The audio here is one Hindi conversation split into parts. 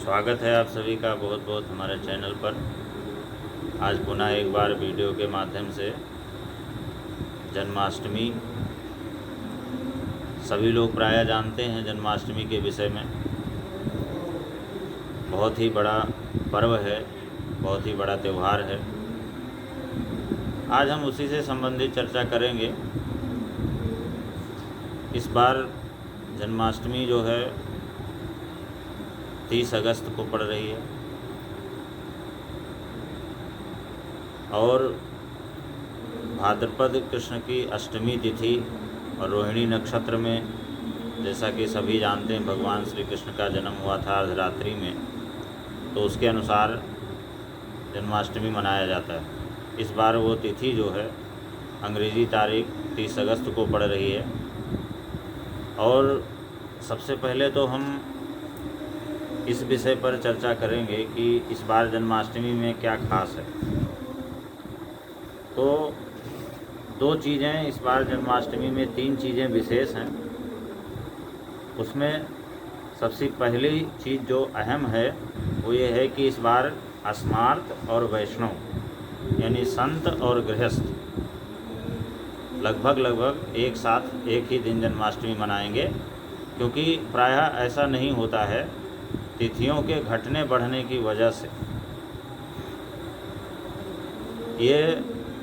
स्वागत है आप सभी का बहुत बहुत हमारे चैनल पर। आज पुनः एक बार वीडियो के माध्यम से जन्माष्टमी, सभी लोग प्रायः जानते हैं जन्माष्टमी के विषय में। बहुत ही बड़ा पर्व है, बहुत ही बड़ा त्यौहार है। आज हम उसी से संबंधित चर्चा करेंगे। इस बार जन्माष्टमी जो है 30 अगस्त को पड़ रही है और भाद्रपद कृष्ण की अष्टमी तिथि और रोहिणी नक्षत्र में, जैसा कि सभी जानते हैं, भगवान श्री कृष्ण का जन्म हुआ था अर्धरात्रि में, तो उसके अनुसार जन्माष्टमी मनाया जाता है। इस बार वो तिथि जो है अंग्रेज़ी तारीख 30 अगस्त को पड़ रही है। और सबसे पहले तो हम इस विषय पर चर्चा करेंगे कि इस बार जन्माष्टमी में क्या खास है। तो दो चीज़ें इस बार जन्माष्टमी में, तीन चीज़ें विशेष हैं। उसमें सबसे पहली चीज़ जो अहम है वो ये है कि इस बार अस्मार्त और वैष्णव यानी संत और गृहस्थ लगभग एक साथ एक ही दिन जन्माष्टमी मनाएंगे, क्योंकि प्रायः ऐसा नहीं होता है तिथियों के घटने बढ़ने की वजह से। ये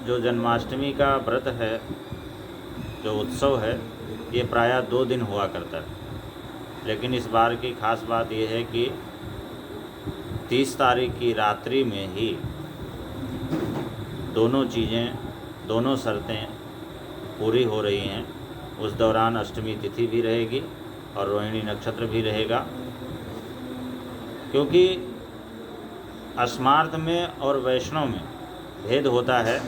जो जन्माष्टमी का व्रत है, जो उत्सव है, ये प्रायः 2 दिन हुआ करता है। लेकिन इस बार की खास बात यह है कि 30 तारीख की रात्रि में ही दोनों चीज़ें, दोनों शर्तें पूरी हो रही हैं। उस दौरान अष्टमी तिथि भी रहेगी और रोहिणी नक्षत्र भी रहेगा, क्योंकि अस्मार्त में और वैष्णव में भेद होता है।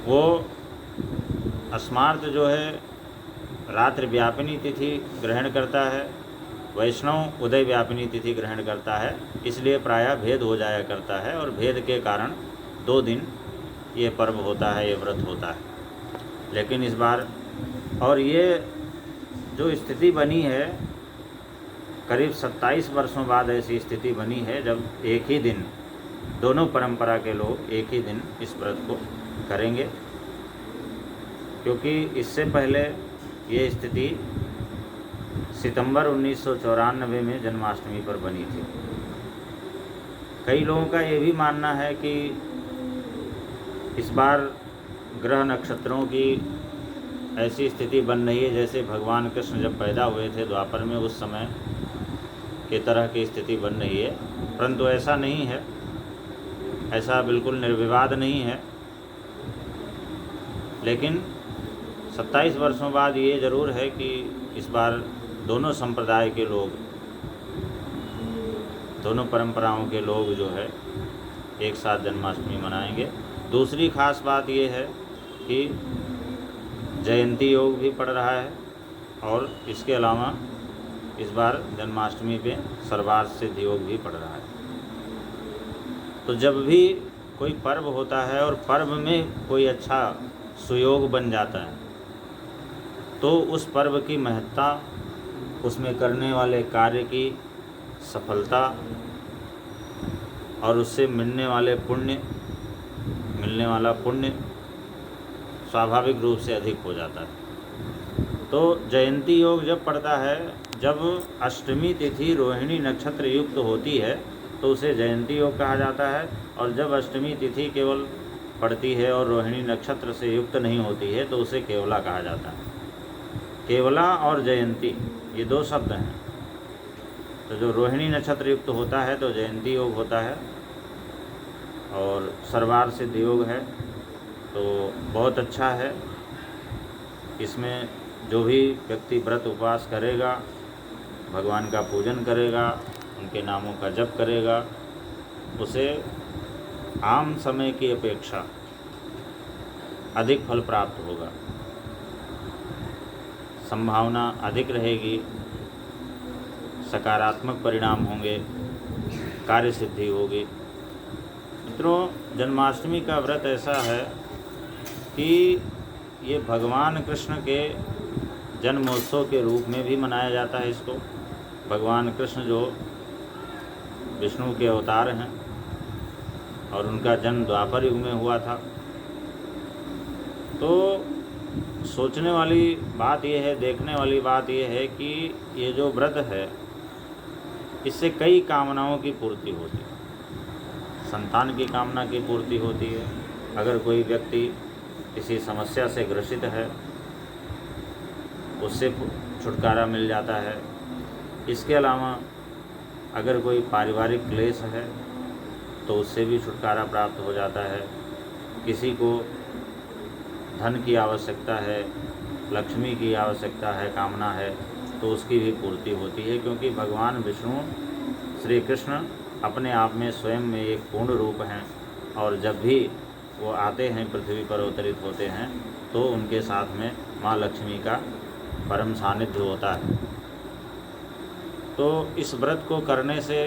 वो अस्मार्त जो है रात्रि व्यापिनी तिथि ग्रहण करता है, वैष्णव उदय व्यापिनी तिथि ग्रहण करता है, इसलिए प्रायः भेद हो जाया करता है और भेद के कारण 2 दिन ये पर्व होता है, ये व्रत होता है। लेकिन इस बार, और ये जो स्थिति बनी है, करीब 27 वर्षों बाद ऐसी स्थिति बनी है जब एक ही दिन दोनों परंपरा के लोग एक ही दिन इस व्रत को करेंगे, क्योंकि इससे पहले ये स्थिति सितंबर 1994 में जन्माष्टमी पर बनी थी। कई लोगों का ये भी मानना है कि इस बार ग्रह नक्षत्रों की ऐसी स्थिति बन रही है जैसे भगवान कृष्ण जब पैदा हुए थे द्वापर में, उस समय की तरह की स्थिति बन रही है। परंतु ऐसा नहीं है, ऐसा बिल्कुल निर्विवाद नहीं है। लेकिन 27 वर्षों बाद ये ज़रूर है कि इस बार दोनों संप्रदाय के लोग, दोनों परंपराओं के लोग जो है एक साथ जन्माष्टमी मनाएंगे। दूसरी खास बात ये है कि जयंती योग भी पड़ रहा है और इसके अलावा इस बार जन्माष्टमी पे सर्वार्थ सिद्ध योग भी पड़ रहा है। तो जब भी कोई पर्व होता है और पर्व में कोई अच्छा सुयोग बन जाता है, तो उस पर्व की महत्ता, उसमें करने वाले कार्य की सफलता और उससे मिलने वाला पुण्य स्वाभाविक रूप से अधिक हो जाता है। तो जयंती योग जब पड़ता है, जब अष्टमी तिथि रोहिणी नक्षत्र युक्त होती है, तो उसे जयंती योग कहा जाता है। और जब अष्टमी तिथि केवल पड़ती है और रोहिणी नक्षत्र से युक्त नहीं होती है, तो उसे केवला कहा जाता है। केवला और जयंती ये 2 शब्द हैं। तो जो रोहिणी नक्षत्र युक्त होता है तो जयंती योग होता है, और सर्वार्थ सिद्ध योग है, तो बहुत अच्छा है। इसमें जो भी व्यक्ति व्रत उपवास करेगा, भगवान का पूजन करेगा, उनके नामों का जप करेगा, उसे आम समय की अपेक्षा अधिक फल प्राप्त होगा, संभावना अधिक रहेगी, सकारात्मक परिणाम होंगे, कार्य सिद्धि होगी। मित्रों, जन्माष्टमी का व्रत ऐसा है कि ये भगवान कृष्ण के जन्मोत्सव के रूप में भी मनाया जाता है। इसको भगवान कृष्ण जो विष्णु के अवतार हैं और उनका जन्म द्वापर युग में हुआ था। तो सोचने वाली बात यह है, देखने वाली बात यह है कि ये जो व्रत है इससे कई कामनाओं की पूर्ति होती है। संतान की कामना की पूर्ति होती है, अगर कोई व्यक्ति किसी समस्या से ग्रसित है उससे छुटकारा मिल जाता है। इसके अलावा अगर कोई पारिवारिक क्लेश है तो उससे भी छुटकारा प्राप्त हो जाता है। किसी को धन की आवश्यकता है, लक्ष्मी की आवश्यकता है, कामना है, तो उसकी भी पूर्ति होती है, क्योंकि भगवान विष्णु श्री कृष्ण अपने आप में स्वयं में एक पूर्ण रूप हैं और जब भी वो आते हैं, पृथ्वी पर अवतरित होते हैं, तो उनके साथ में माँ लक्ष्मी का परम सानिध्य होता है। तो इस व्रत को करने से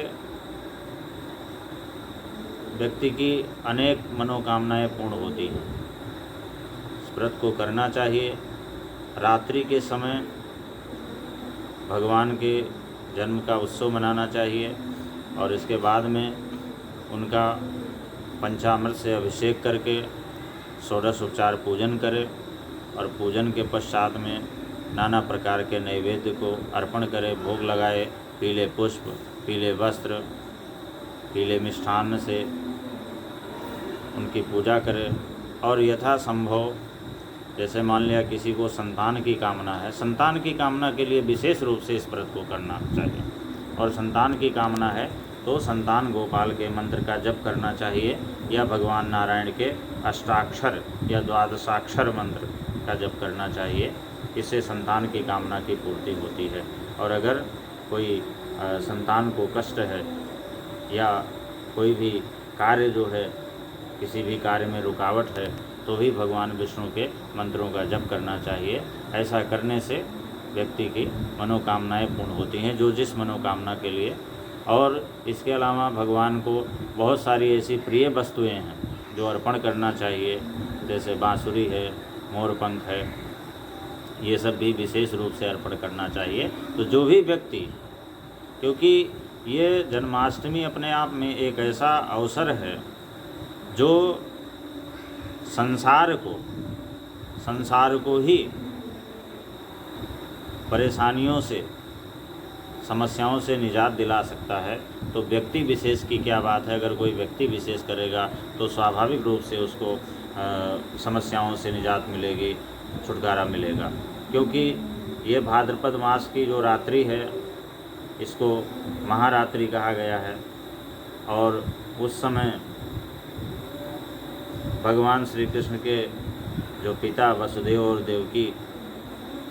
व्यक्ति की अनेक मनोकामनाएं पूर्ण होती हैं। इस व्रत को करना चाहिए। रात्रि के समय भगवान के जन्म का उत्सव मनाना चाहिए और इसके बाद में उनका पंचामृत से अभिषेक करके षोडश उपचार पूजन करें और पूजन के पश्चात में नाना प्रकार के नैवेद्य को अर्पण करें, भोग लगाए, पीले पुष्प, पीले वस्त्र, पीले मिष्ठान्न से उनकी पूजा करें। और यथासंभव जैसे मान लिया किसी को संतान की कामना है, संतान की कामना के लिए विशेष रूप से इस व्रत को करना चाहिए। और संतान की कामना है तो संतान गोपाल के मंत्र का जप करना चाहिए या भगवान नारायण के अष्टाक्षर या द्वादशाक्षर मंत्र का जप करना चाहिए। इससे संतान की कामना की पूर्ति होती है। और अगर कोई संतान को कष्ट है या कोई भी कार्य जो है, किसी भी कार्य में रुकावट है, तो भी भगवान विष्णु के मंत्रों का जप करना चाहिए। ऐसा करने से व्यक्ति की मनोकामनाएं पूर्ण होती हैं, जो जिस मनोकामना के लिए। और इसके अलावा भगवान को बहुत सारी ऐसी प्रिय वस्तुएं हैं जो अर्पण करना चाहिए, जैसे बांसुरी है, मोरपंख है, ये सब भी विशेष रूप से अर्पण करना चाहिए। तो जो भी व्यक्ति, क्योंकि ये जन्माष्टमी अपने आप में एक ऐसा अवसर है जो संसार को ही परेशानियों से, समस्याओं से निजात दिला सकता है। तो व्यक्ति विशेष की क्या बात है, अगर कोई व्यक्ति विशेष करेगा तो स्वाभाविक रूप से उसको समस्याओं से निजात मिलेगी, छुटकारा मिलेगा। क्योंकि ये भाद्रपद मास की जो रात्रि है इसको महारात्रि कहा गया है और उस समय भगवान श्री कृष्ण के जो पिता वसुदेव और देवकी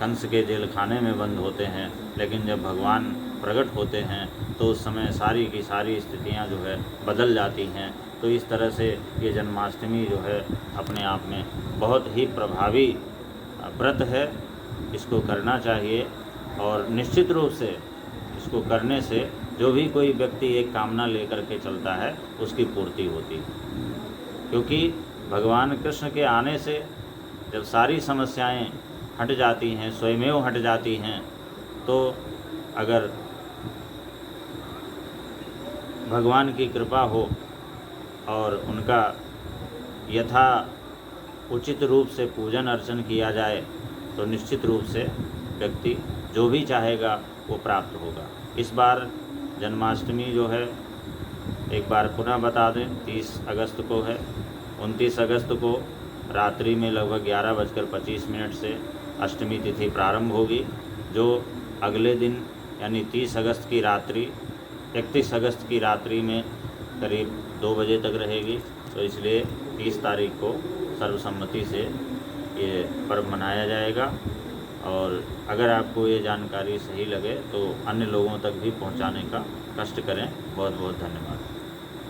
कंस के जेल खाने में बंद होते हैं, लेकिन जब भगवान प्रकट होते हैं तो उस समय सारी की सारी स्थितियां जो है बदल जाती हैं। तो इस तरह से ये जन्माष्टमी जो है अपने आप में बहुत ही प्रभावी व्रत है, इसको करना चाहिए। और निश्चित रूप से इसको करने से जो भी कोई व्यक्ति एक कामना लेकर के चलता है उसकी पूर्ति होती है। क्योंकि भगवान कृष्ण के आने से जब सारी समस्याएं हट जाती हैं, स्वयमेव हट जाती हैं, तो अगर भगवान की कृपा हो और उनका यथा उचित रूप से पूजन अर्चन किया जाए तो निश्चित रूप से व्यक्ति जो भी चाहेगा वो प्राप्त होगा। इस बार जन्माष्टमी जो है, एक बार पुनः बता दें, 30 अगस्त को है। 29 अगस्त को रात्रि में लगभग 11:25 से अष्टमी तिथि प्रारंभ होगी, जो अगले दिन यानी 30 अगस्त की रात्रि 31 अगस्त की रात्रि में करीब 2 बजे तक रहेगी। तो इसलिए 30 तारीख को सर्वसम्मति से ये पर्व मनाया जाएगा। और अगर आपको ये जानकारी सही लगे तो अन्य लोगों तक भी पहुंचाने का कष्ट करें। बहुत बहुत धन्यवाद।